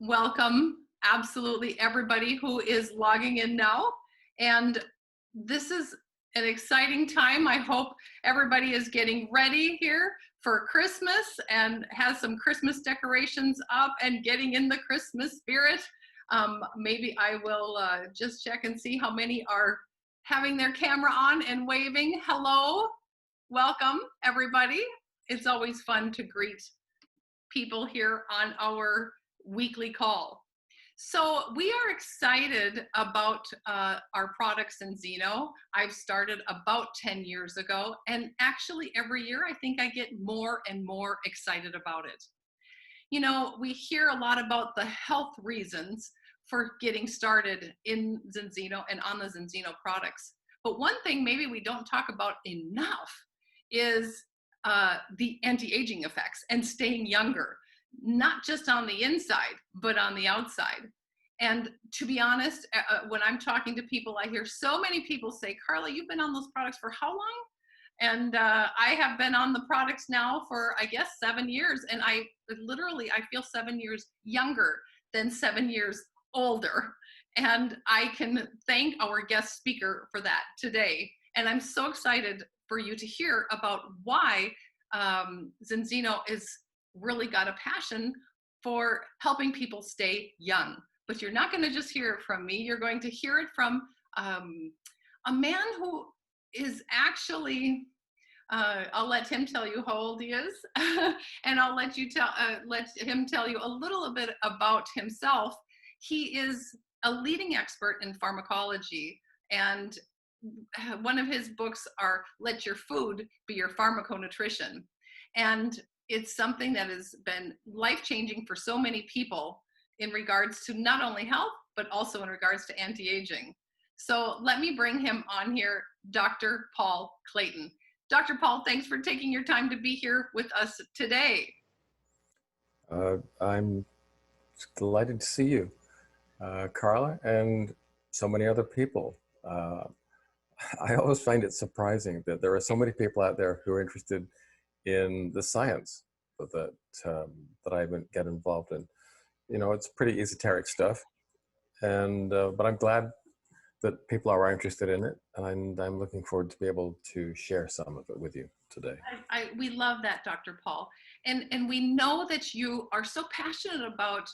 welcome absolutely everybody who is logging in now. And this is an exciting time. I hope everybody is getting ready here for Christmas and has some Christmas decorations up and getting in the Christmas spirit. Maybe I will just check and see how many are having their camera on and waving. Hello, welcome everybody. It's always fun to greet people here on our weekly call. So we are excited about our products in Zeno. I've started about 10 years ago, and actually every year I think I get more and more excited about it. You know, we hear a lot about the health reasons for getting started in Zeno and on the Zeno products. But one thing maybe we don't talk about enough is the anti-aging effects and staying younger, not just on the inside, but on the outside. And to be honest, when I'm talking to people, I hear so many people say, Carla, you've been on those products for how long? And I have been on the products now for, I guess, 7 years. And I feel 7 years younger than 7 years older. And I can thank our guest speaker for that today. And I'm so excited for you to hear about why Zeno is really got a passion for helping people stay young. But you're not going to just hear it from me. You're going to hear it from a man who is actually, I'll let him tell you how old he is, and I'll let him tell you a little bit about himself. He is a leading expert in pharmacology, and one of his books are Let Your Food Be Your Pharmaco-nutrition. And it's something that has been life-changing for so many people in regards to not only health, but also in regards to anti-aging. So let me bring him on here, Dr. Paul Clayton. Dr. Paul, thanks for taking your time to be here with us today. I'm delighted to see you, Carla, and so many other people. I always find it surprising that there are so many people out there who are interested in the science that I get involved in. You know, it's pretty esoteric stuff, and but I'm glad that people are interested in it, and I'm looking forward to be able to share some of it with you today. We love that, Dr. Paul, and we know that you are so passionate about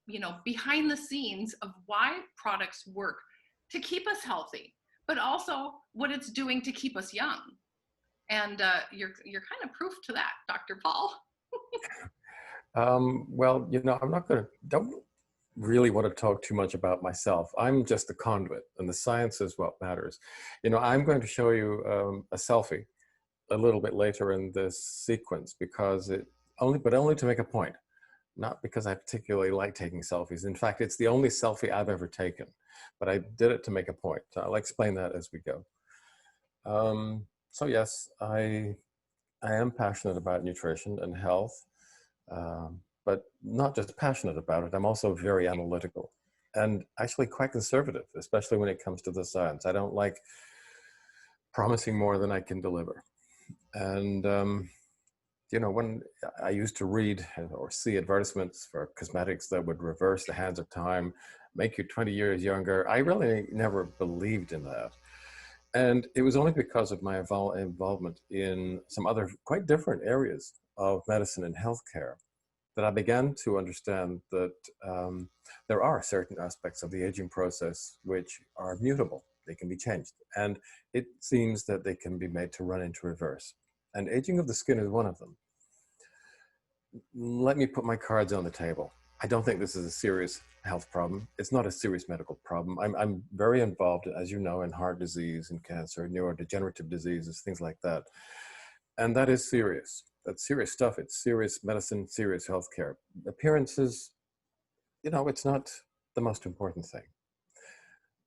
you know, behind the scenes of why products work to keep us healthy, but also what it's doing to keep us young. And you're kind of proof to that, Dr. Paul. Well, you know, don't really want to talk too much about myself. I'm just a conduit, and the science is what matters. You know, I'm going to show you a selfie a little bit later in this sequence because only to make a point, not because I particularly like taking selfies. In fact, it's the only selfie I've ever taken, but I did it to make a point. I'll explain that as we go. So yes, I am passionate about nutrition and health, but not just passionate about it. I'm also very analytical and actually quite conservative, especially when it comes to the science. I don't like promising more than I can deliver. And, you know, when I used to read or see advertisements for cosmetics that would reverse the hands of time, make you 20 years younger, I really never believed in that. And it was only because of my involvement in some other quite different areas of medicine and healthcare that I began to understand that there are certain aspects of the aging process which are mutable. They can be changed. And it seems that they can be made to run into reverse. And aging of the skin is one of them. Let me put my cards on the table. I don't think this is a serious health problem. It's not a serious medical problem. I'm very involved, as you know, in heart disease and cancer, neurodegenerative diseases, things like that. And that is serious. That's serious stuff. It's serious medicine, serious healthcare. Appearances, you know, it's not the most important thing.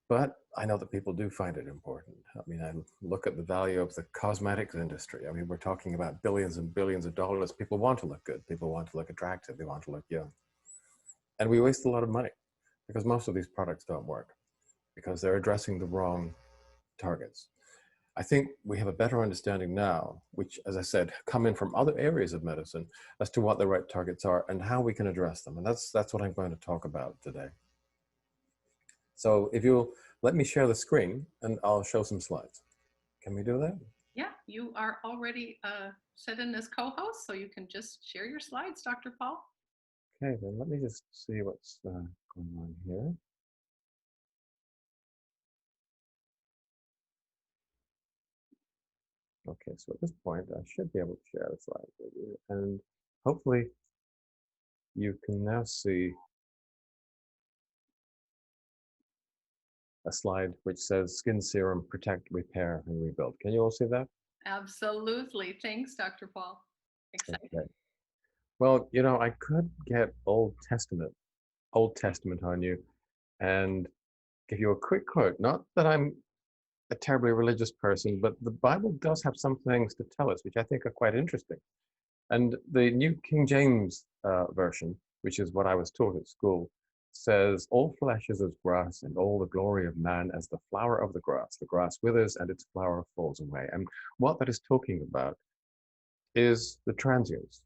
But I know that people do find it important. I mean, I look at the value of the cosmetics industry. I mean, we're talking about billions and billions of dollars. People want to look good. People want to look attractive. They want to look young. And we waste a lot of money because most of these products don't work because they're addressing the wrong targets. I think we have a better understanding now, which, as I said, come in from other areas of medicine, as to what the right targets are and how we can address them. And that's what I'm going to talk about today. So if you'll let me share the screen and I'll show some slides. Can we do that? Yeah, you are already set in as co-host, so you can just share your slides, Dr. Paul. Okay, then let me just see what's going on here. Okay, so at this point, I should be able to share the slides with you. And hopefully you can now see a slide which says skin serum, protect, repair, and rebuild. Can you all see that? Absolutely. Thanks, Dr. Paul. Exciting. Okay. Well, you know, I could get Old Testament on you and give you a quick quote. Not that I'm a terribly religious person, but the Bible does have some things to tell us, which I think are quite interesting. And the New King James version, which is what I was taught at school, says, all flesh is as grass, and all the glory of man as the flower of the grass. The grass withers and its flower falls away. And what that is talking about is the transience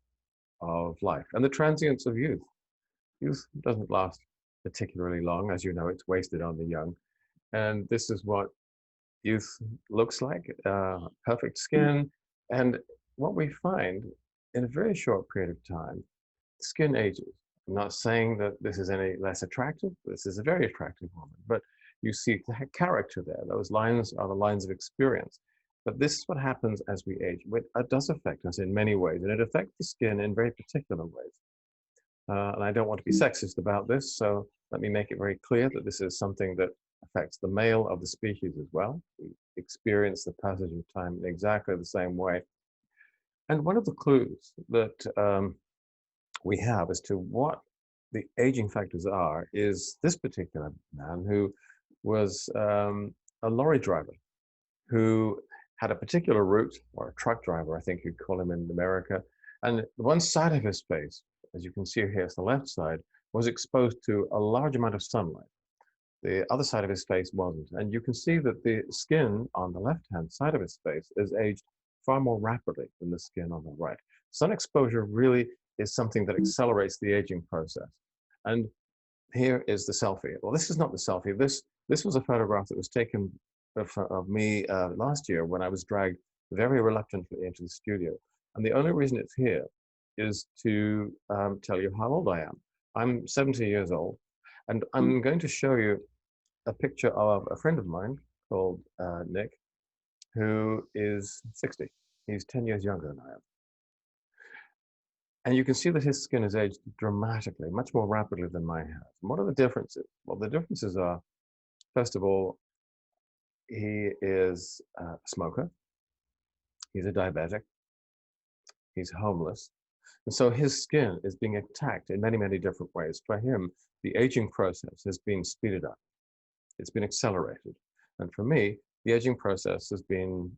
of life and the transience of youth. Youth doesn't last particularly long. As you know, it's wasted on the young. And this is what youth looks like, perfect skin. And what we find in a very short period of time, skin ages. I'm not saying that this is any less attractive. This is a very attractive woman, but you see the character there. Those lines are the lines of experience. But this is what happens as we age. It does affect us in many ways, and it affects the skin in very particular ways. And I don't want to be sexist about this, so let me make it very clear that this is something that affects the male of the species as well. We experience the passage of time in exactly the same way. And one of the clues that we have as to what the aging factors are is this particular man who was a lorry driver who had a particular route, or a truck driver, I think you'd call him in America. And one side of his face, as you can see here, it's the left side, was exposed to a large amount of sunlight. The other side of his face wasn't. And you can see that the skin on the left-hand side of his face is aged far more rapidly than the skin on the right. Sun exposure really is something that accelerates the aging process. And here is the selfie. Well, this is not the selfie. This was a photograph that was taken of me last year when I was dragged very reluctantly into the studio. And the only reason it's here is to tell you how old I am. I'm 70 years old, and I'm going to show you a picture of a friend of mine called Nick, who is 60. He's 10 years younger than I am. And you can see that his skin has aged dramatically, much more rapidly than mine has. And what are the differences? Well, the differences are, first of all, he is a smoker. He's a diabetic. He's homeless. And so his skin is being attacked in many, many different ways. For him, the aging process has been speeded up. It's been accelerated. And for me, the aging process has been,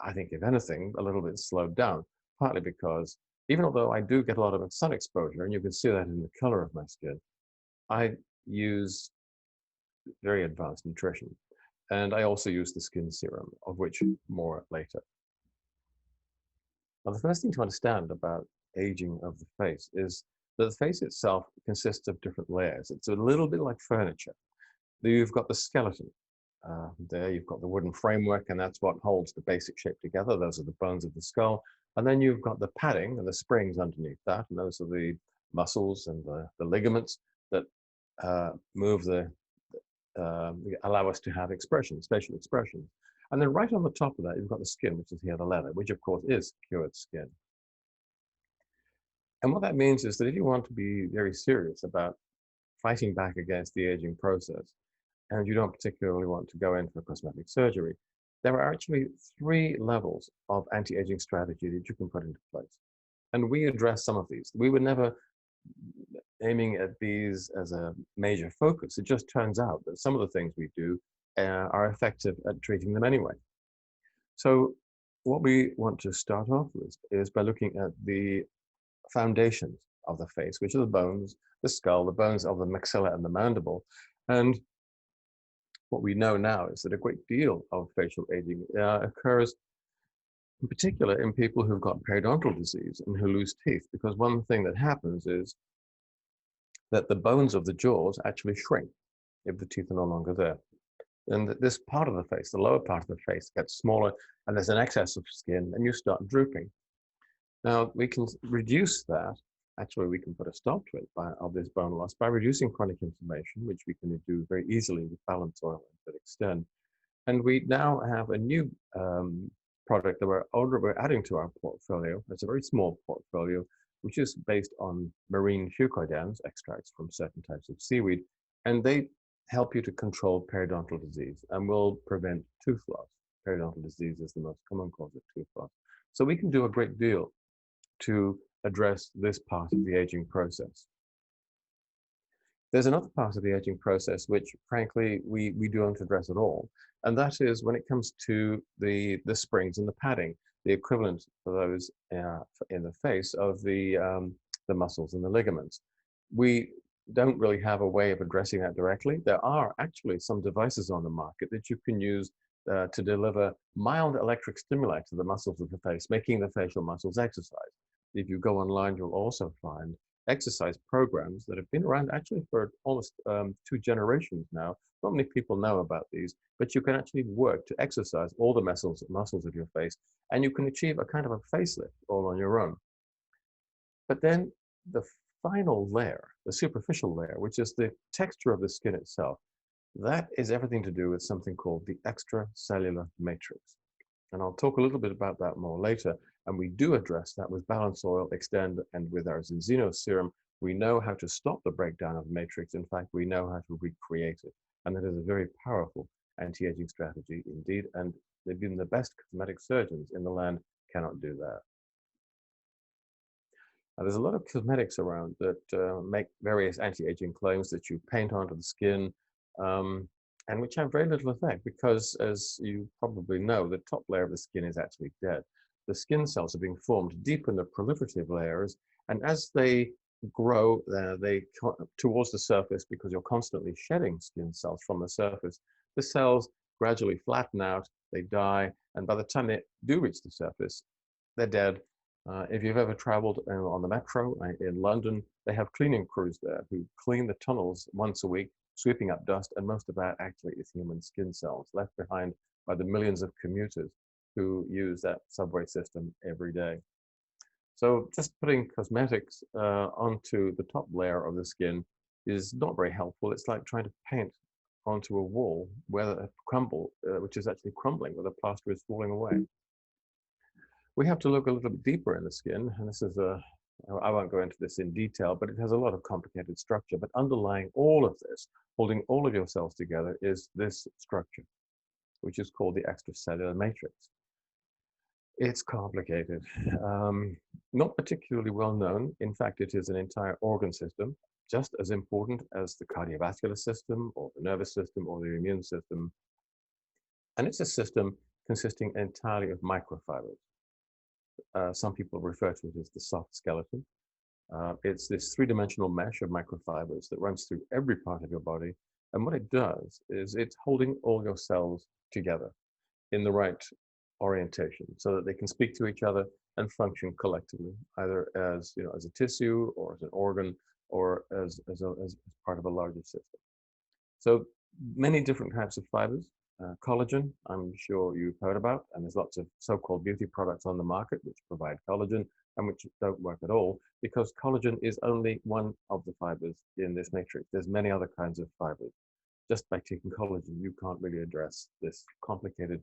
I think, if anything, a little bit slowed down, partly because even although I do get a lot of sun exposure, and you can see that in the color of my skin, I use very advanced nutrition. And I also use the skin serum, of which more later. Now, the first thing to understand about aging of the face is that the face itself consists of different layers. It's a little bit like furniture. You've got the skeleton. There you've got the wooden framework, and that's what holds the basic shape together. Those are the bones of the skull. And then you've got the padding and the springs underneath that, and those are the muscles and the ligaments that move allow us to have expressions, facial expressions. And then right on the top of that, you've got the skin, which is here, the leather, which of course is cured skin. And what that means is that if you want to be very serious about fighting back against the aging process, and you don't particularly want to go in for cosmetic surgery, there are actually 3 levels of anti-aging strategy that you can put into place. And we address some of these. We were never aiming at these as a major focus. It just turns out that some of the things we do are effective at treating them anyway. So what we want to start off with is by looking at the foundations of the face, which are the bones, the skull, the bones of the maxilla and the mandible. And what we know now is that a great deal of facial aging occurs in particular in people who've got periodontal disease and who lose teeth, because one thing that happens is that the bones of the jaws actually shrink if the teeth are no longer there. And this part of the face, the lower part of the face, gets smaller, and there's an excess of skin, and you start drooping. Now, we can reduce that. Actually, we can put a stop to it of this bone loss by reducing chronic inflammation, which we can do very easily with balance oil and extend. And we now have a new product that we're adding to our portfolio. It's a very small portfolio, which is based on marine fucoidans, extracts from certain types of seaweed, and they help you to control periodontal disease and will prevent tooth loss. Periodontal disease is the most common cause of tooth loss. So we can do a great deal to address this part of the aging process. There's another part of the aging process which, frankly, we don't address at all, and that is when it comes to the springs and the padding, the equivalent for those in the face of the muscles and the ligaments. We don't really have a way of addressing that directly. There are actually some devices on the market that you can use to deliver mild electric stimuli to the muscles of the face, making the facial muscles exercise. If you go online, you'll also find exercise programs that have been around actually for almost 2 generations now. Not many people know about these, but you can actually work to exercise all the muscles of your face, and you can achieve a kind of a facelift all on your own. But then the final layer, the superficial layer, which is the texture of the skin itself, that is everything to do with something called the extracellular matrix. And I'll talk a little bit about that more later. And we do address that with balance oil, extend, and with our Zinzino serum. We know how to stop the breakdown of the matrix. In fact, we know how to recreate it. And that is a very powerful anti-aging strategy indeed. And they've been the best cosmetic surgeons in the land cannot do that. Now, there's a lot of cosmetics around that make various anti-aging claims that you paint onto the skin, and which have very little effect because, as you probably know, the top layer of the skin is actually dead. The skin cells are being formed deep in the proliferative layers, and as they grow towards the surface, because you're constantly shedding skin cells from the surface, the cells gradually flatten out, they die, and by the time they do reach the surface, they're dead. If you've ever traveled on the metro in London, they have cleaning crews there who clean the tunnels once a week, sweeping up dust, and most of that actually is human skin cells left behind by the millions of commuters who use that subway system every day. So just putting cosmetics onto the top layer of the skin is not very helpful. It's like trying to paint onto a wall where which is actually crumbling, where the plaster is falling away. We have to look a little bit deeper in the skin, and this is I won't go into this in detail, but it has a lot of complicated structure. But underlying all of this, holding all of your cells together, is this structure, which is called the extracellular matrix. It's complicated, not particularly well known. In fact, it is an entire organ system, just as important as the cardiovascular system or the nervous system or the immune system. And it's a system consisting entirely of microfibers. Some people refer to it as the soft skeleton. It's this three-dimensional mesh of microfibers that runs through every part of your body. And what it does is it's holding all your cells together in the right orientation so that they can speak to each other and function collectively, either as a tissue or as an organ or as part of a larger system. So many different types of fibers. Collagen, I'm sure you've heard about, and there's lots of so-called beauty products on the market which provide collagen and which don't work at all, because collagen is only one of the fibers in this matrix. There's many other kinds of fibers. Just by taking collagen, you can't really address this complicated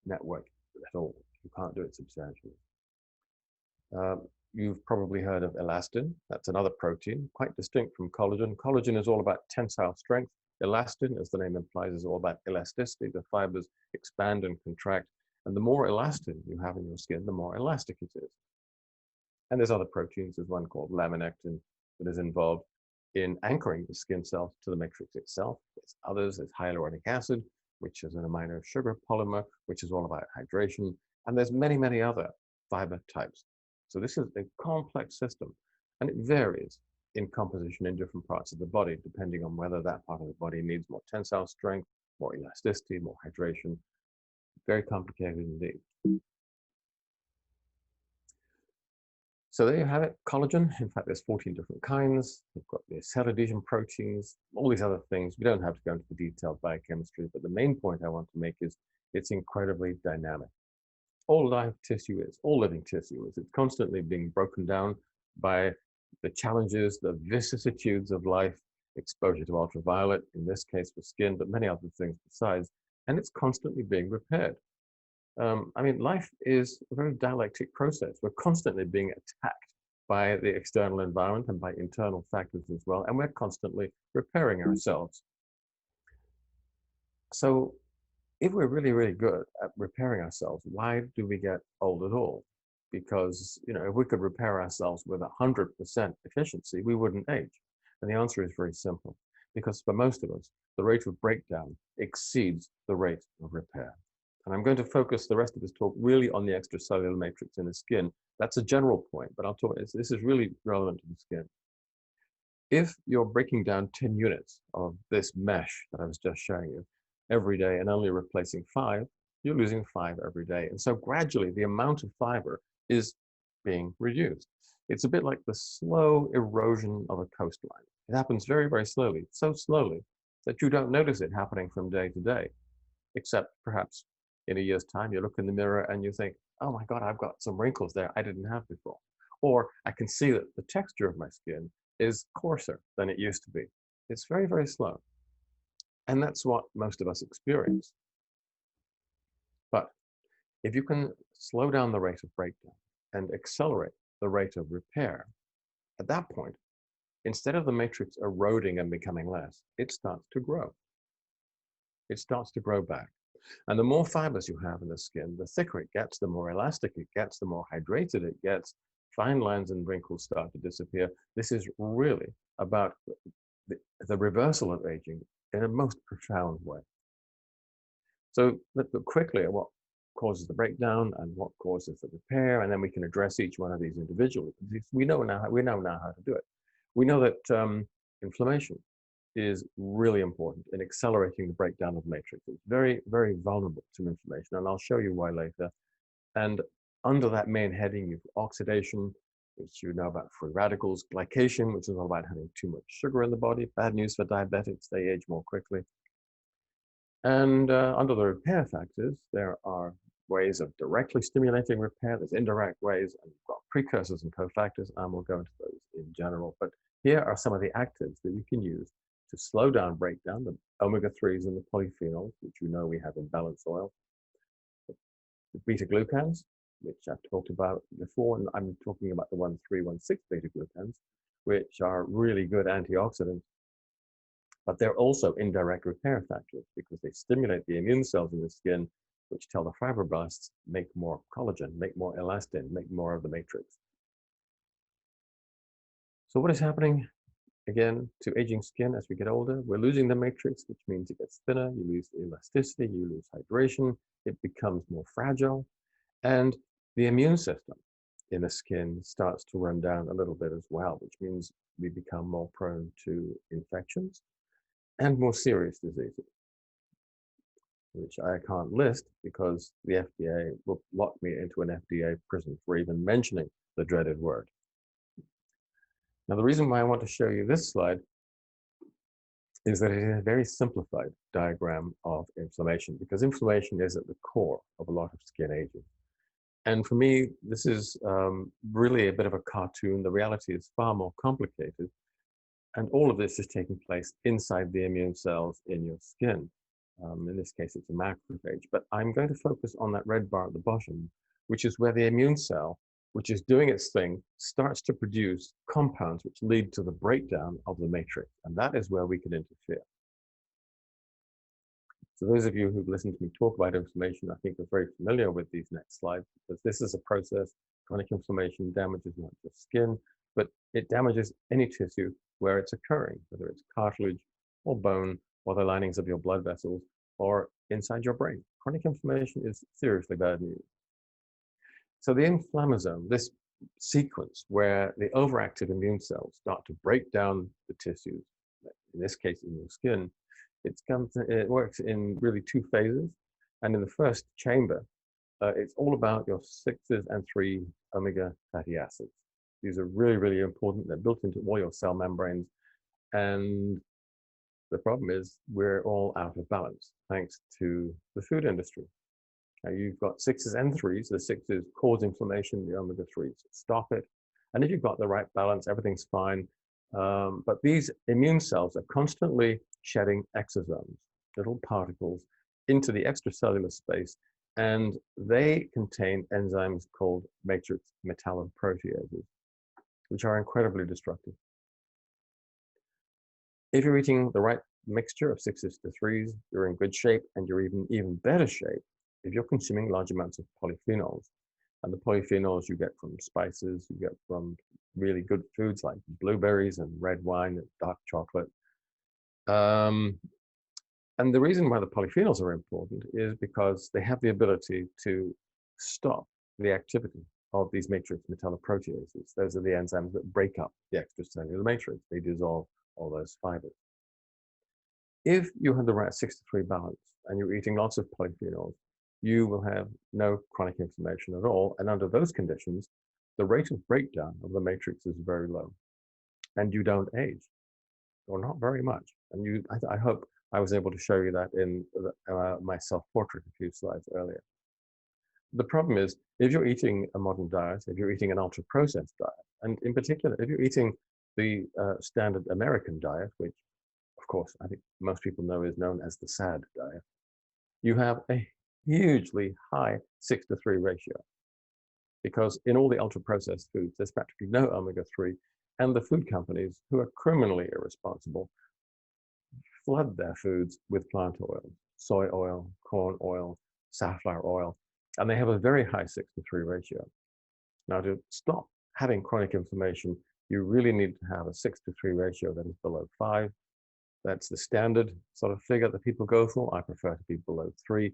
network at all. You can't do it substantially. You've probably heard of elastin. That's another protein, quite distinct from collagen. Collagen is all about tensile strength. Elastin, as the name implies, is all about elasticity. The fibers expand and contract. And the more elastin you have in your skin, the more elastic it is. And there's other proteins. There's one called laminectin that is involved in anchoring the skin cells to the matrix itself. There's others. There's hyaluronic acid, which is an amino sugar polymer, which is all about hydration. And there's many, many other fiber types. So this is a complex system, and it varies in composition in different parts of the body, depending on whether that part of the body needs more tensile strength more elasticity, more hydration. Very complicated indeed. So there you have it, collagen. In fact, there's 14 different kinds. You've got the cell adhesion proteins, all these other things. We don't have to go into the detailed biochemistry, but the main point I want to make is it's incredibly dynamic. All live tissue is, all living tissue is. It's constantly being broken down by the challenges, the vicissitudes of life, exposure to ultraviolet, in this case for skin, but many other things besides, and it's constantly being repaired. I mean, life is a very dialectic process. We're constantly being attacked by the external environment and by internal factors as well, and we're constantly repairing ourselves. So if we're really, really good at repairing ourselves, why do we get old at all? Because, you know, if we could repair ourselves with 100% efficiency, we wouldn't age. And the answer is very simple. Because for most of us, the rate of breakdown exceeds the rate of repair. And I'm going to focus the rest of this talk really on the extracellular matrix in the skin. That's a general point, but I'll talk, this is really relevant to the skin. If you're breaking down 10 units of this mesh that I was just showing you every day and only replacing 5, you're losing 5 every day. And so gradually the amount of fiber is being reduced. It's a bit like the slow erosion of a coastline. It happens very, very slowly, so slowly that you don't notice it happening from day to day, except perhaps in a year's time, you look in the mirror and you think, oh my God, I've got some wrinkles there I didn't have before. Or I can see that the texture of my skin is coarser than it used to be. It's very, very slow. And that's what most of us experience. But if you can slow down the rate of breakdown and accelerate the rate of repair, at that point, instead of the matrix eroding and becoming less, it starts to grow. It starts to grow back. And the more fibers you have in the skin, the thicker it gets, the more elastic it gets, the more hydrated it gets, fine lines and wrinkles start to disappear. This is really about the reversal of aging in a most profound way. So let's look quickly at what causes the breakdown and what causes the repair, and then we can address each one of these individually. We know now how to do it. We know that inflammation is really important in accelerating the breakdown of matrix. It's very, very vulnerable to inflammation, and I'll show you why later. And under that main heading, you've oxidation, which you know about free radicals, glycation, which is all about having too much sugar in the body. Bad news for diabetics, they age more quickly. And under the repair factors, there are ways of directly stimulating repair. There's indirect ways, and you've got precursors and cofactors, and we'll go into those in general. But here are some of the actives that we can use to slow down breakdown, the omega-3s and the polyphenols, which you know we have in balanced oil, the beta-glucans, which I've talked about before, and I'm talking about the 1,3,1,6 beta-glucans, which are really good antioxidants, but they're also indirect repair factors because they stimulate the immune cells in the skin, which tell the fibroblasts make more collagen, make more elastin, make more of the matrix. So what is happening again to aging skin as we get older? We're losing the matrix, which means it gets thinner, you lose elasticity, you lose hydration, it becomes more fragile, and the immune system in the skin starts to run down a little bit as well, which means we become more prone to infections and more serious diseases, which I can't list because the FDA will lock me into an FDA prison for even mentioning the dreaded word. Now, the reason why I want to show you this slide is that it is a very simplified diagram of inflammation, because inflammation is at the core of a lot of skin aging. And for me, this is really a bit of a cartoon. The reality is far more complicated. And all of this is taking place inside the immune cells in your skin. In this case, it's a macrophage. But I'm going to focus on that red bar at the bottom, which is where the immune cell, which is doing its thing, starts to produce compounds which lead to the breakdown of the matrix. And that is where we can interfere. So those of you who've listened to me talk about inflammation, I think are very familiar with these next slides, because this is a process. Chronic inflammation damages not just skin, but it damages any tissue where it's occurring, whether it's cartilage or bone or the linings of your blood vessels or inside your brain. Chronic inflammation is seriously bad news. So the inflammasome, this sequence where the overactive immune cells start to break down the tissues, in this case in your skin, It works in really two phases. And in the first chamber, it's all about your 6s and 3 omega fatty acids. These are really, really important. They're built into all your cell membranes. And the problem is we're all out of balance thanks to the food industry. Now you've got 6s and 3s. The 6s cause inflammation, the omega-3s stop it. And if you've got the right balance, everything's fine. But these immune cells are constantly shedding exosomes, little particles, into the extracellular space, and they contain enzymes called matrix metalloproteases, which are incredibly destructive. If you're eating the right mixture of 6s to 3s, you're in good shape, and you're even better shape if you're consuming large amounts of polyphenols. And the polyphenols you get from spices, you get from really good foods like blueberries and red wine and dark chocolate. And the reason why the polyphenols are important is because they have the ability to stop the activity of these matrix metalloproteases. Those are the enzymes that break up the extracellular matrix. They dissolve all those fibers. If you have the right 6-to-3 balance and you're eating lots of polyphenols, you will have no chronic inflammation at all. And under those conditions, the rate of breakdown of the matrix is very low. And you don't age, or not very much. And I hope I was able to show you that in my self-portrait a few slides earlier. The problem is, if you're eating a modern diet, if you're eating an ultra-processed diet, and in particular, if you're eating the standard American diet, which, of course, I think most people know is known as the SAD diet, you have a hugely high 6-to-3 ratio. Because in all the ultra-processed foods, there's practically no omega-3, and the food companies, who are criminally irresponsible, flood their foods with plant oil, soy oil, corn oil, safflower oil, and they have a very high 6-to-3 ratio. Now, to stop having chronic inflammation, you really need to have a 6-to-3 ratio that is below 5. That's the standard sort of figure that people go for. I prefer to be below 3.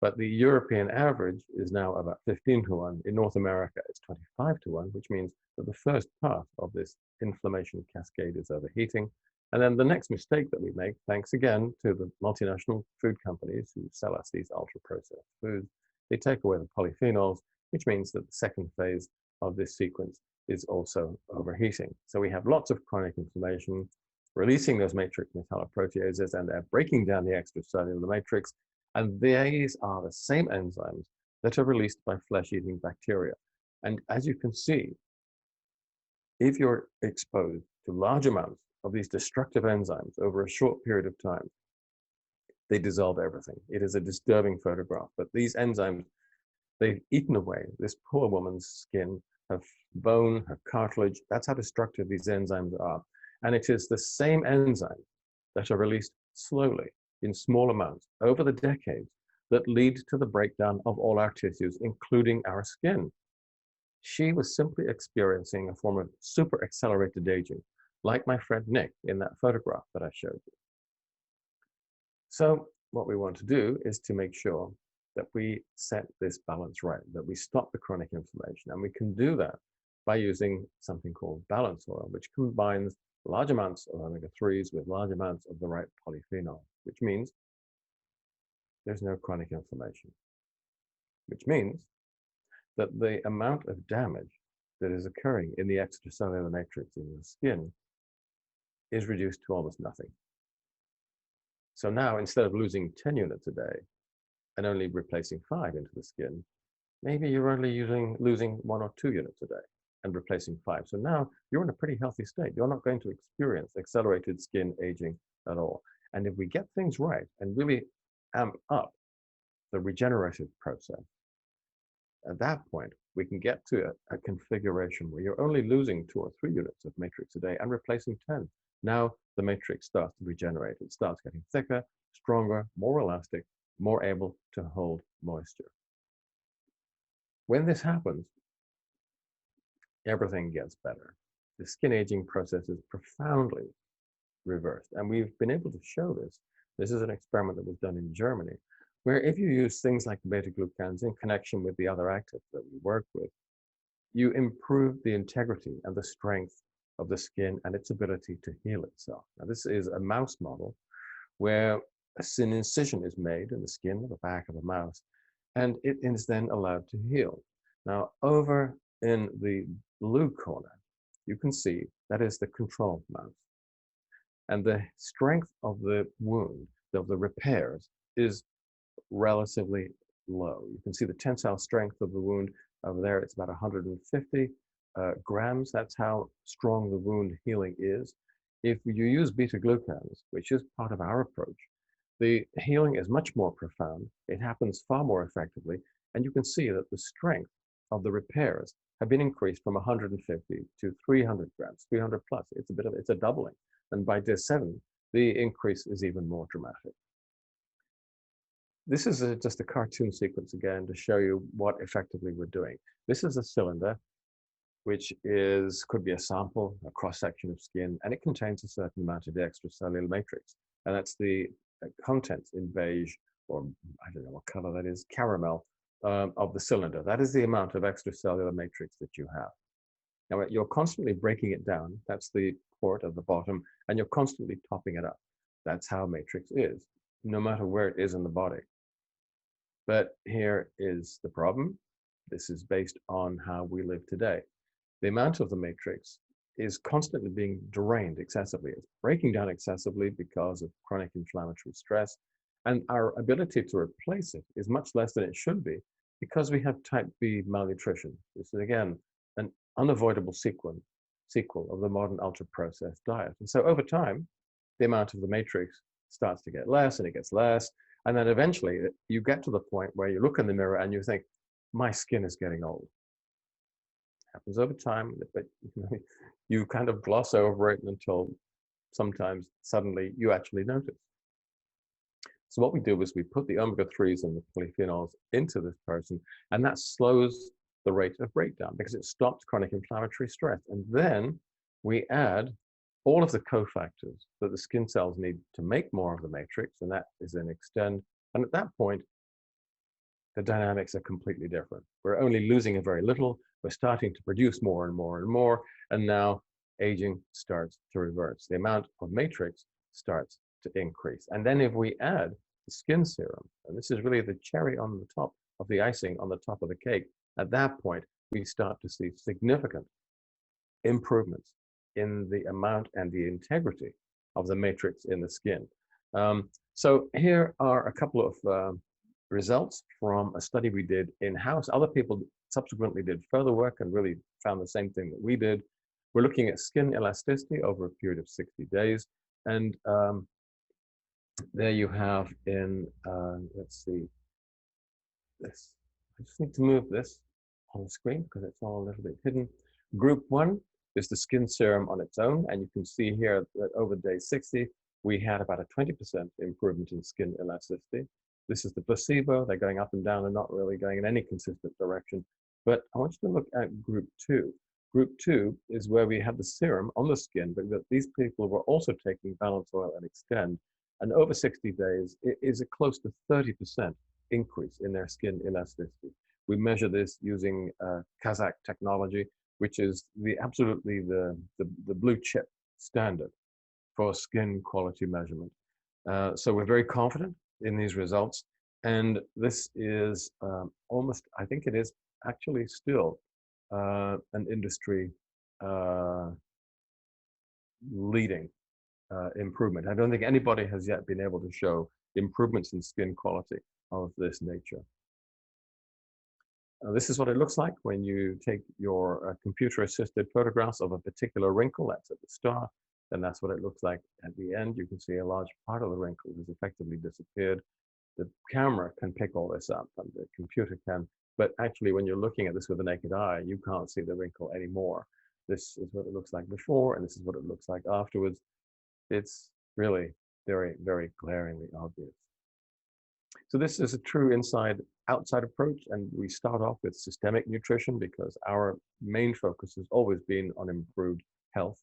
But the European average is now about 15-to-1. In North America, it's 25-to-1, which means that the first part of this inflammation cascade is overheating. And then the next mistake that we make, thanks again to the multinational food companies who sell us these ultra-processed foods, they take away the polyphenols, which means that the second phase of this sequence is also overheating. So we have lots of chronic inflammation, releasing those matrix metalloproteases, and they're breaking down the extracellular matrix. And these are the same enzymes that are released by flesh-eating bacteria. And as you can see, if you're exposed to large amounts of these destructive enzymes over a short period of time, they dissolve everything. It is a disturbing photograph, but these enzymes, they've eaten away this poor woman's skin, her bone, her cartilage. That's how destructive these enzymes are. And it is the same enzymes that are released slowly in small amounts over the decades that lead to the breakdown of all our tissues, including our skin. She was simply experiencing a form of super accelerated aging, like my friend Nick in that photograph that I showed you. So what we want to do is to make sure that we set this balance right, that we stop the chronic inflammation. And we can do that by using something called balance oil, which combines large amounts of omega-3s with large amounts of the right polyphenol, which means there's no chronic inflammation, which means that the amount of damage that is occurring in the extracellular matrix in your skin is reduced to almost nothing. So now, instead of losing 10 units a day and only replacing 5 into the skin, maybe you're only losing 1 or 2 units a day and replacing 5. So now you're in a pretty healthy state. You're not going to experience accelerated skin aging at all. And if we get things right and really amp up the regenerative process, at that point, we can get to a configuration where you're only losing 2 or 3 units of matrix a day and replacing 10. Now the matrix starts to regenerate. It starts getting thicker, stronger, more elastic, more able to hold moisture. When this happens, everything gets better. The skin aging process is profoundly reversed. And we've been able to show this. This is an experiment that was done in Germany, where if you use things like beta-glucans in connection with the other actives that we work with, you improve the integrity and the strength of the skin and its ability to heal itself. Now, this is a mouse model where an incision is made in the skin of the back of the mouse, and it is then allowed to heal. Now, over in the blue corner, you can see that is the control mouse. And the strength of the wound, of the repairs, is relatively low. You can see the tensile strength of the wound over there. It's about 150 grams. That's how strong the wound healing is. If you use beta-glucans, which is part of our approach, the healing is much more profound. It happens far more effectively. And you can see that the strength of the repairs have been increased from 150 to 300 grams, 300 plus. It's a doubling. And by day 7, the increase is even more dramatic. This is just a cartoon sequence again to show you what effectively we're doing. This is a cylinder, which could be a sample, a cross-section of skin, and it contains a certain amount of the extracellular matrix. And that's the contents in beige, or I don't know what color that is, caramel, of the cylinder. That is the amount of extracellular matrix that you have. Now, you're constantly breaking it down. That's the port at the bottom, and you're constantly topping it up. That's how matrix is, no matter where it is in the body. But here is the problem. This is based on how we live today. The amount of the matrix is constantly being drained excessively. It's breaking down excessively because of chronic inflammatory stress. And our ability to replace it is much less than it should be because we have type B malnutrition. This is, again, an unavoidable sequel of the modern ultra-processed diet. And so over time, the amount of the matrix starts to get less and it gets less. And then eventually you get to the point where you look in the mirror and you think, my skin is getting old. It happens over time, but you kind of gloss over it until sometimes suddenly you actually notice. So what we do is we put the omega-3s and the polyphenols into this person, and that slows the rate of breakdown because it stops chronic inflammatory stress. And then we add all of the cofactors that the skin cells need to make more of the matrix, and that is then extend. And at that point, the dynamics are completely different. We're only losing a very little. We're starting to produce more and more and more. And now aging starts to reverse. The amount of matrix starts to increase. And then if we add the skin serum, and this is really the cherry on the top of the icing on the top of the cake, at that point, we start to see significant improvements in the amount and the integrity of the matrix in the skin. So here are a couple of results from a study we did in-house. Other people subsequently did further work and really found the same thing that we did. We're looking at skin elasticity over a period of 60 days. And there you have in, let's see, this. I just need to move this on the screen because it's all a little bit hidden. Group 1 is the skin serum on its own. And you can see here that over day 60, we had about a 20% improvement in skin elasticity. This is the placebo. They're going up and down and not really going in any consistent direction. But I want you to look at group 2. Group 2 is where we have the serum on the skin, but that these people were also taking balance oil and extend. And over 60 days, it is a close to 30% increase in their skin elasticity. We measure this using Kazakh technology, which is absolutely the blue chip standard for skin quality measurement. So we're very confident in these results. And this is almost, I think it is actually still an industry leading improvement. I don't think anybody has yet been able to show improvements in skin quality of this nature. This is what it looks like when you take your computer-assisted photographs of a particular wrinkle. That's at the start, and that's what it looks like at the end. You can see a large part of the wrinkle has effectively disappeared. The camera can pick all this up, and the computer can, but actually when you're looking at this with the naked eye, you can't see the wrinkle anymore. This is what it looks like before, and this is what it looks like afterwards. It's really very, very glaringly obvious. So this is a true inside-outside approach, and we start off with systemic nutrition because our main focus has always been on improved health.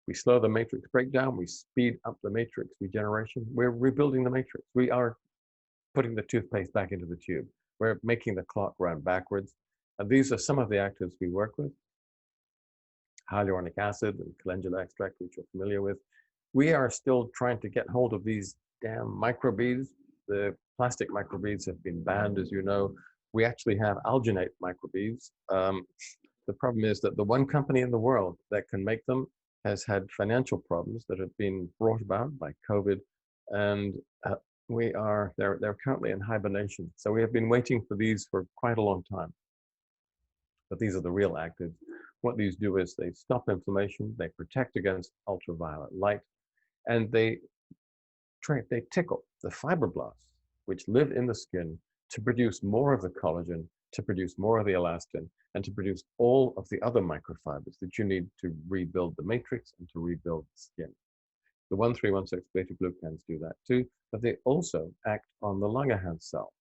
We slow the matrix breakdown, we speed up the matrix regeneration, we're rebuilding the matrix. We are putting the toothpaste back into the tube. We're making the clock run backwards. And these are some of the actives we work with. Hyaluronic acid and calendula extract, which you're familiar with. We are still trying to get hold of these damn microbeads. The plastic microbeads have been banned, as you know. We actually have alginate microbeads. The problem is that the one company in the world that can make them has had financial problems that have been brought about by COVID, and they're currently in hibernation. So we have been waiting for these for quite a long time. But these are the real actives. What these do is they stop inflammation, they protect against ultraviolet light, and they tickle the fibroblasts, which live in the skin, to produce more of the collagen, to produce more of the elastin, and to produce all of the other microfibers that you need to rebuild the matrix and to rebuild the skin. The 1316 beta-glucans do that too, but they also act on the Langerhans cell.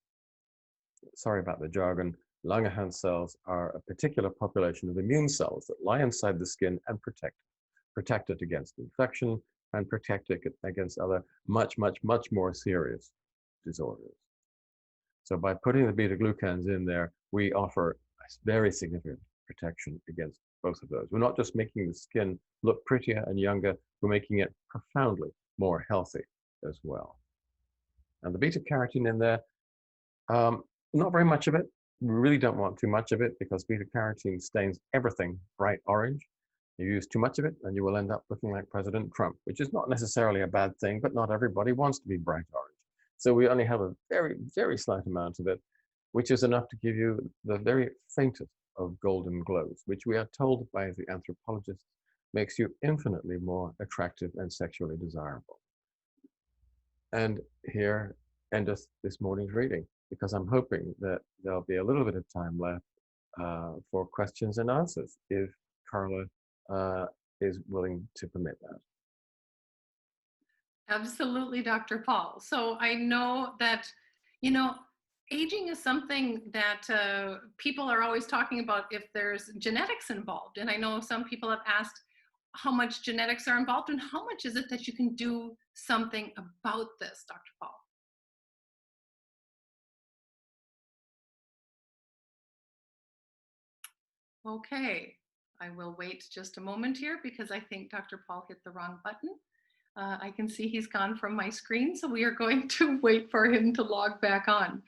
Sorry about the jargon. Langerhans cells are a particular population of immune cells that lie inside the skin and protect it against infection and protect it against other much more serious disorders. So by putting the beta-glucans in there, we offer a very significant protection against both of those. We're not just making the skin look prettier and younger, we're making it profoundly more healthy as well. And the beta-carotene in there, not very much of it. We really don't want too much of it because beta-carotene stains everything bright orange. You use too much of it and you will end up looking like President Trump, which is not necessarily a bad thing, but not everybody wants to be bright orange. So we only have a very slight amount of it, which is enough to give you the very faintest of golden glows, which we are told by the anthropologists makes you infinitely more attractive and sexually desirable. And here endeth this morning's reading, because I'm hoping that there'll be a little bit of time left for questions and answers, if Carla is willing to permit that. Absolutely, Dr. Paul. So I know that, aging is something that people are always talking about if there's genetics involved. And I know some people have asked how much genetics are involved and how much is it that you can do something about this, Dr. Paul? Okay, I will wait just a moment here because I think Dr. Paul hit the wrong button. I can see he's gone from my screen, so we are going to wait for him to log back on.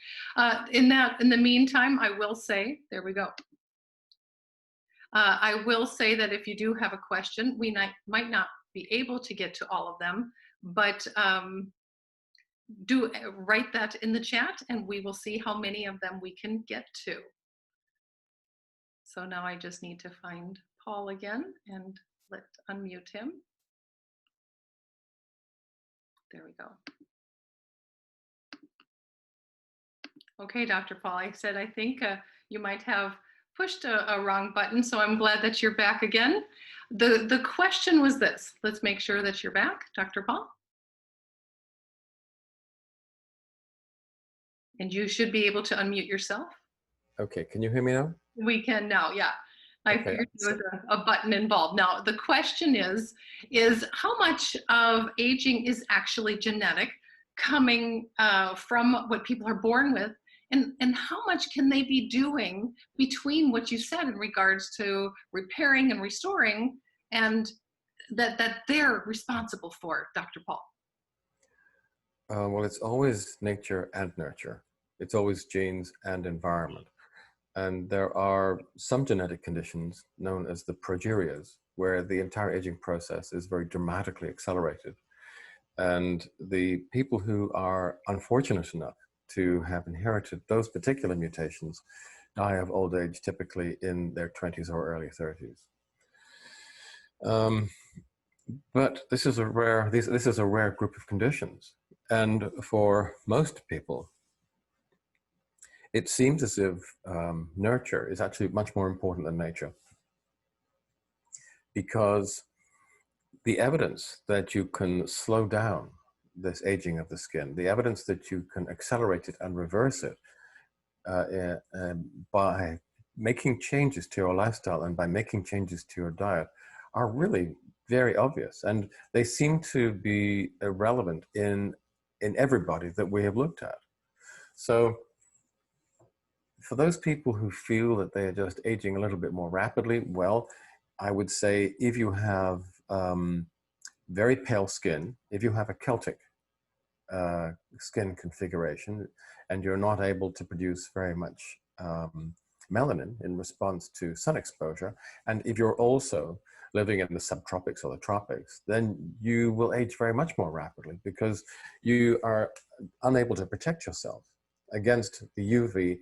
In the meantime, I will say, there we go. I will say that if you do have a question, we might not be able to get to all of them, but do write that in the chat and we will see how many of them we can get to. So now I just need to find Paul again and let's unmute him. There we go. Okay, Dr. Paul, I said I think you might have pushed a wrong button, so I'm glad that you're back again. The question was this. Let's make sure that you're back, Dr. Paul. And you should be able to unmute yourself. Okay, can you hear me now? We can now, yeah. I Okay, figured there was a button involved. Now, the question is how much of aging is actually genetic, coming from what people are born with, and how much can they be doing between what you said in regards to repairing and restoring, and that they're responsible for, Dr. Paul? Well, it's always nature and nurture. It's always genes and environment. And there are some genetic conditions known as the progerias, where the entire aging process is very dramatically accelerated. And the people who are unfortunate enough to have inherited those particular mutations die of old age, typically in their 20s or early 30s. But this is a rare group of conditions. And for most people, it seems as if nurture is actually much more important than nature, because the evidence that you can slow down this aging of the skin, the evidence that you can accelerate it and reverse it by making changes to your lifestyle and by making changes to your diet are really very obvious. And they seem to be relevant in everybody that we have looked at. So for those people who feel that they are just aging a little bit more rapidly, well, I would say if you have very pale skin, if you have a Celtic skin configuration, and you're not able to produce very much melanin in response to sun exposure, and if you're also living in the subtropics or the tropics, then you will age very much more rapidly because you are unable to protect yourself against the UV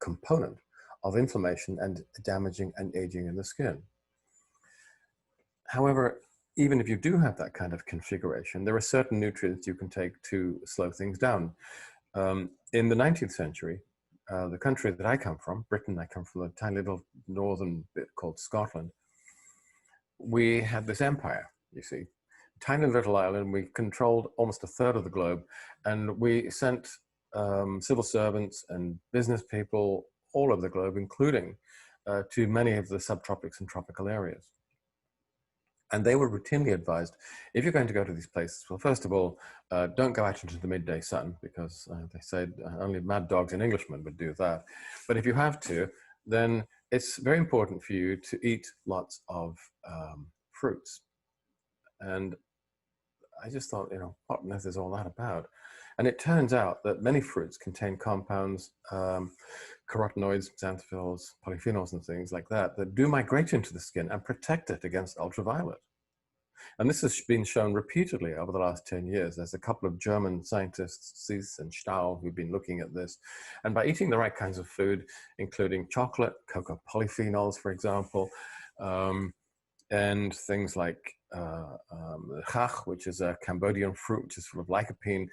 component of inflammation and damaging and aging in the skin. However, even if you do have that kind of configuration, there are certain nutrients you can take to slow things down. In the 19th century, the country that I come from, Britain, I come from a tiny little northern bit called Scotland, we had this empire, you see, tiny little island. We controlled almost a third of the globe, and we sent civil servants and business people all over the globe, including to many of the subtropics and tropical areas. And they were routinely advised, if you're going to go to these places, well, first of all, don't go out into the midday sun, because they said only mad dogs and Englishmen would do that. But if you have to, then it's very important for you to eat lots of fruits. And I just thought, you know, what on earth is all that about? And it turns out that many fruits contain compounds, carotenoids, xanthophylls, polyphenols, and things like that, that do migrate into the skin and protect it against ultraviolet. And this has been shown repeatedly over the last 10 years. There's a couple of German scientists, Sies and Stahl, who've been looking at this. And by eating the right kinds of food, including chocolate, cocoa polyphenols, for example, and things like chach, which is a Cambodian fruit, which is full of lycopene,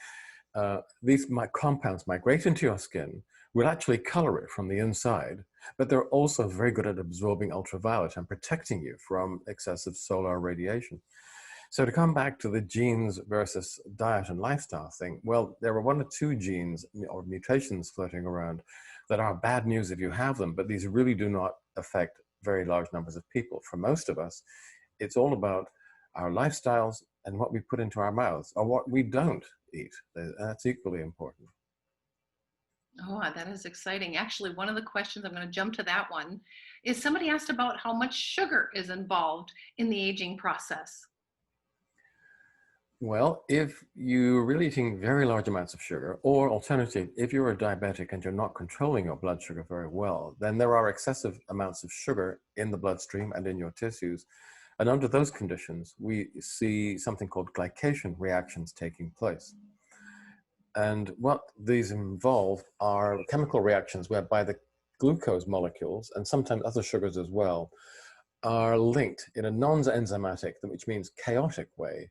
these compounds migrate into your skin, will actually color it from the inside, but they're also very good at absorbing ultraviolet and protecting you from excessive solar radiation. So to come back to the genes versus diet and lifestyle thing, well, there are 1 or 2 genes or mutations floating around that are bad news if you have them, but these really do not affect very large numbers of people. For most of us, it's all about our lifestyles and what we put into our mouths, or what we don't eat. That's equally important. Oh, that is exciting. Actually, one of the questions, I'm going to jump to that one, is somebody asked about how much sugar is involved in the aging process. Well, if you're really eating very large amounts of sugar, or alternative, if you're a diabetic and you're not controlling your blood sugar very well, then there are excessive amounts of sugar in the bloodstream and in your tissues. And under those conditions, we see something called glycation reactions taking place. And what these involve are chemical reactions whereby the glucose molecules, and sometimes other sugars as well, are linked in a non-enzymatic, which means chaotic way,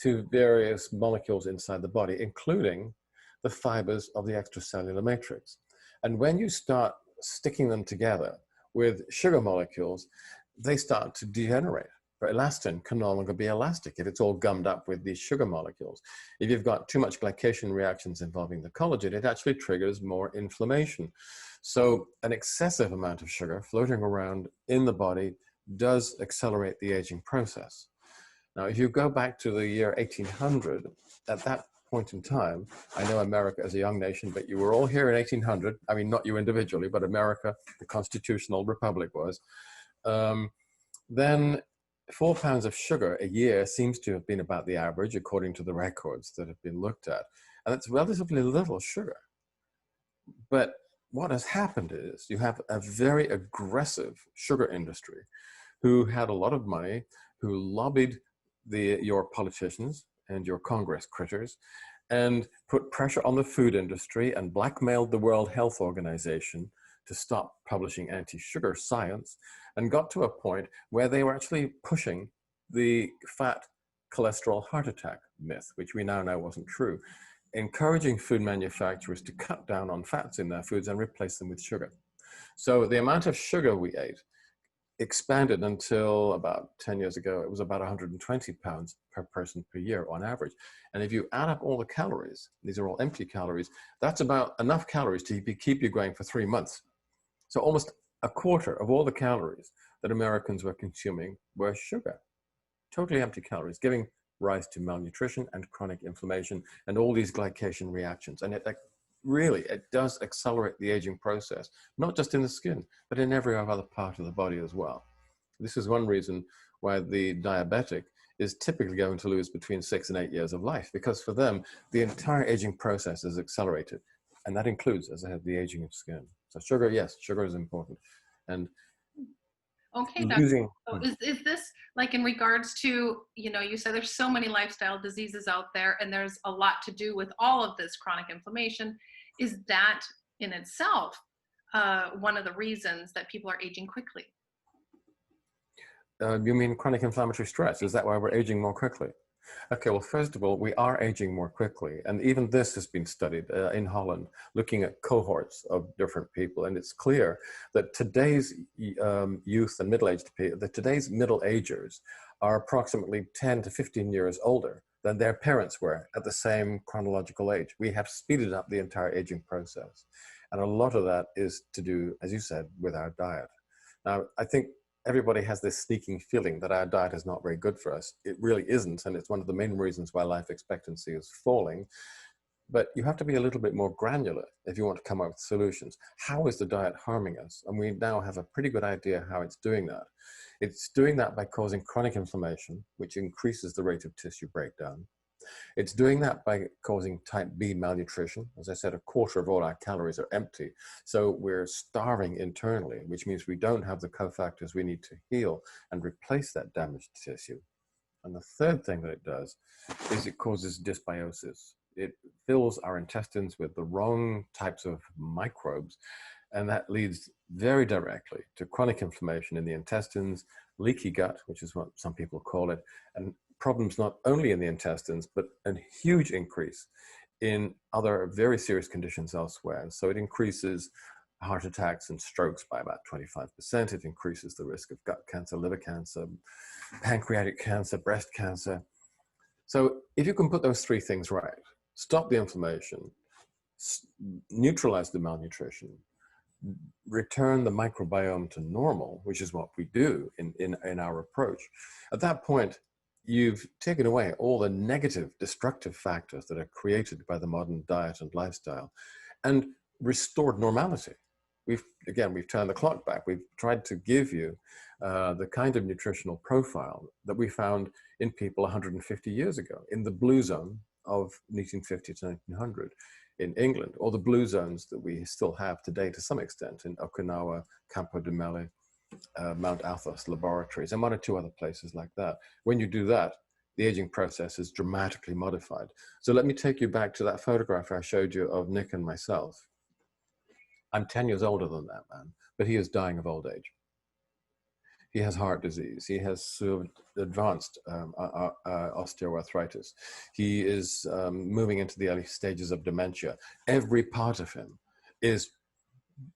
to various molecules inside the body, including the fibers of the extracellular matrix. And when you start sticking them together with sugar molecules, they start to degenerate. Elastin can no longer be elastic if it's all gummed up with these sugar molecules. If you've got too much glycation reactions involving the collagen, it actually triggers more inflammation. So an excessive amount of sugar floating around in the body does accelerate the aging process. Now, if you go back to the year 1800, at that point in time, I know America is a young nation, but you were all here in 1800. I mean, not you individually, but America, the constitutional republic was. Then 4 pounds of sugar a year seems to have been about the average, according to the records that have been looked at. And it's relatively little sugar. But what has happened is you have a very aggressive sugar industry who had a lot of money, who lobbied your politicians and your Congress critters, and put pressure on the food industry and blackmailed the World Health Organization to stop publishing anti-sugar science, and got to a point where they were actually pushing the fat cholesterol heart attack myth, which we now know wasn't true, encouraging food manufacturers to cut down on fats in their foods and replace them with sugar. So the amount of sugar we ate expanded until about 10 years ago, it was about 120 pounds per person per year on average. And if you add up all the calories, these are all empty calories, that's about enough calories to keep you going for 3 months. So almost a quarter of all the calories that Americans were consuming were sugar, totally empty calories, giving rise to malnutrition and chronic inflammation and all these glycation reactions. And it does accelerate the aging process, not just in the skin, but in every other part of the body as well. This is one reason why the diabetic is typically going to lose between 6 and 8 years of life, because for them, the entire aging process is accelerated. And that includes, as I said, the aging of skin. So sugar, yes, sugar is important. And Okay, losing. so is this like in regards to, you said there's so many lifestyle diseases out there and there's a lot to do with all of this chronic inflammation. Is that in itself one of the reasons that people are aging quickly? You mean chronic inflammatory stress? Is that why we're aging more quickly? Okay, well, first of all, we are aging more quickly. And even this has been studied in Holland, looking at cohorts of different people. And it's clear that today's youth and middle-aged people, that today's middle-agers are approximately 10 to 15 years older than their parents were at the same chronological age. We have speeded up the entire aging process. And a lot of that is to do, as you said, with our diet. Now, I think everybody has this sneaking feeling that our diet is not very good for us. It really isn't, and it's one of the main reasons why life expectancy is falling. But you have to be a little bit more granular if you want to come up with solutions. How is the diet harming us? And we now have a pretty good idea how it's doing that. It's doing that by causing chronic inflammation, which increases the rate of tissue breakdown. It's doing that by causing type B malnutrition. As I said, a quarter of all our calories are empty. So we're starving internally, which means we don't have the cofactors we need to heal and replace that damaged tissue. And the third thing that it does is it causes dysbiosis. It fills our intestines with the wrong types of microbes, and that leads very directly to chronic inflammation in the intestines, leaky gut, which is what some people call it, and problems not only in the intestines, but a huge increase in other very serious conditions elsewhere. So it increases heart attacks and strokes by about 25%. It increases the risk of gut cancer, liver cancer, pancreatic cancer, breast cancer. So if you can put those three things right, stop the inflammation, neutralize the malnutrition, return the microbiome to normal, which is what we do in our approach, at that point, you've taken away all the negative, destructive factors that are created by the modern diet and lifestyle and restored normality. We've turned the clock back. We've tried to give you the kind of nutritional profile that we found in people 150 years ago in the blue zone of 1850 to 1900 in England, or the blue zones that we still have today to some extent in Okinawa, Campo de Mele, Mount Athos laboratories, and one or two other places like that. When you do that, the aging process is dramatically modified. So let me take you back to that photograph I showed you of Nick and myself. I'm 10 years older than that man, but he is dying of old age. He has heart disease. He has advanced osteoarthritis. He is moving into the early stages of dementia. Every part of him is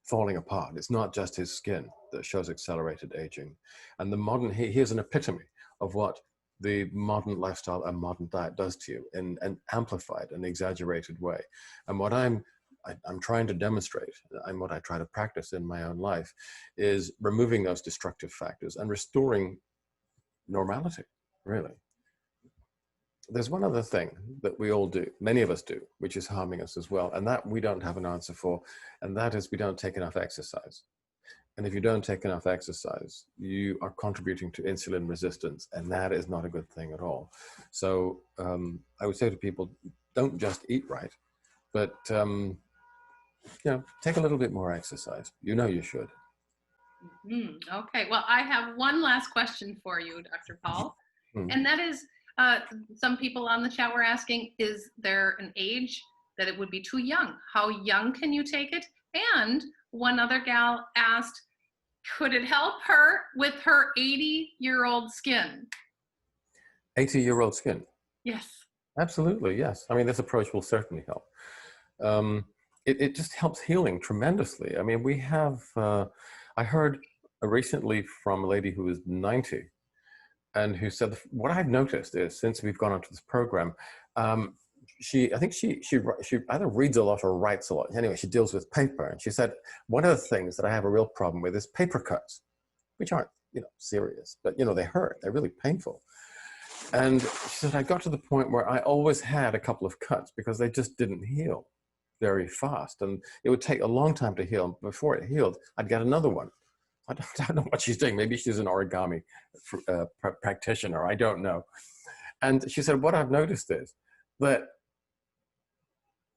falling apart. It's not just his skin that shows accelerated aging. And the modern, here's an epitome of what the modern lifestyle and modern diet does to you in an amplified and exaggerated way. And what I'm trying to demonstrate, and what I try to practice in my own life, is removing those destructive factors and restoring normality, really. There's one other thing that we all do, many of us do, which is harming us as well, and that we don't have an answer for, and that is we don't take enough exercise. And if you don't take enough exercise, you are contributing to insulin resistance, and that is not a good thing at all. So I would say to people, don't just eat right, but take a little bit more exercise. You know you should. Okay, well, I have one last question for you, Dr. Paul, and that is, some people on the chat were asking, is there an age that it would be too young? How young can you take it? And one other gal asked, could it help her with her 80-year-old skin? 80-year-old skin? Yes. Absolutely, yes. I mean, this approach will certainly help. It just helps healing tremendously. I mean, we have, I heard recently from a lady who was 90 and who said, what I've noticed is since we've gone onto this program, I think she either reads a lot or writes a lot. Anyway, she deals with paper. And she said, one of the things that I have a real problem with is paper cuts, which aren't, serious, but, they hurt. They're really painful. And she said, I got to the point where I always had a couple of cuts because they just didn't heal very fast. And it would take a long time to heal. Before it healed, I'd get another one. don't know what she's doing. Maybe she's an origami practitioner. I don't know. And she said, what I've noticed is that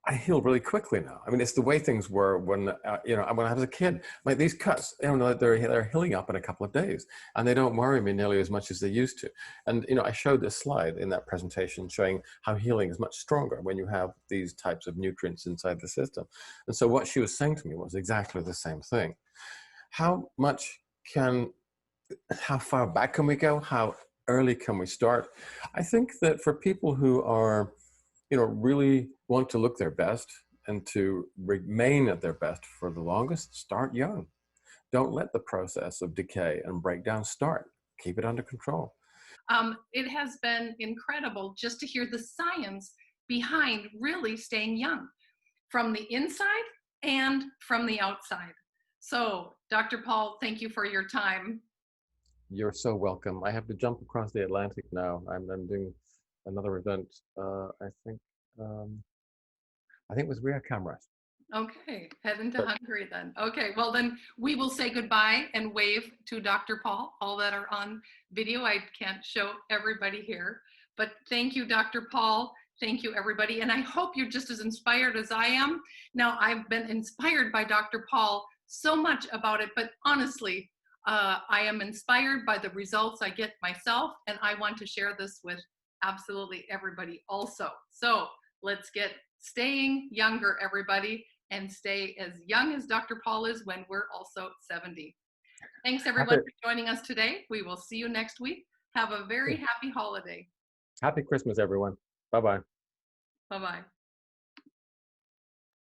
I heal really quickly now. I mean, it's the way things were when, when I was a kid. Like these cuts, they're healing up in a couple of days, and they don't worry me nearly as much as they used to. And, I showed this slide in that presentation showing how healing is much stronger when you have these types of nutrients inside the system. And so what she was saying to me was exactly the same thing. How far back can we go? How early can we start? I think that for people who are really want to look their best and to remain at their best for the longest, start young. Don't let the process of decay and breakdown start. Keep it under control. It has been incredible just to hear the science behind really staying young from the inside and from the outside. So, Dr. Paul, thank you for your time. You're so welcome. I have to jump across the Atlantic now. I'm doing another event. I think it was Rio Cameras. Okay, heading to Hungary then. Okay, well then we will say goodbye and wave to Dr. Paul, all that are on video. I can't show everybody here, but thank you, Dr. Paul. Thank you, everybody. And I hope you're just as inspired as I am. Now, I've been inspired by Dr. Paul so much about it, but honestly, I am inspired by the results I get myself, and I want to share this with absolutely everybody also. So let's get staying younger, everybody, and stay as young as Dr. Paul is when we're also 70. Thanks everyone for joining us today. We will see you next week. Have a very happy holiday. Happy Christmas, everyone. Bye-bye. Bye-bye.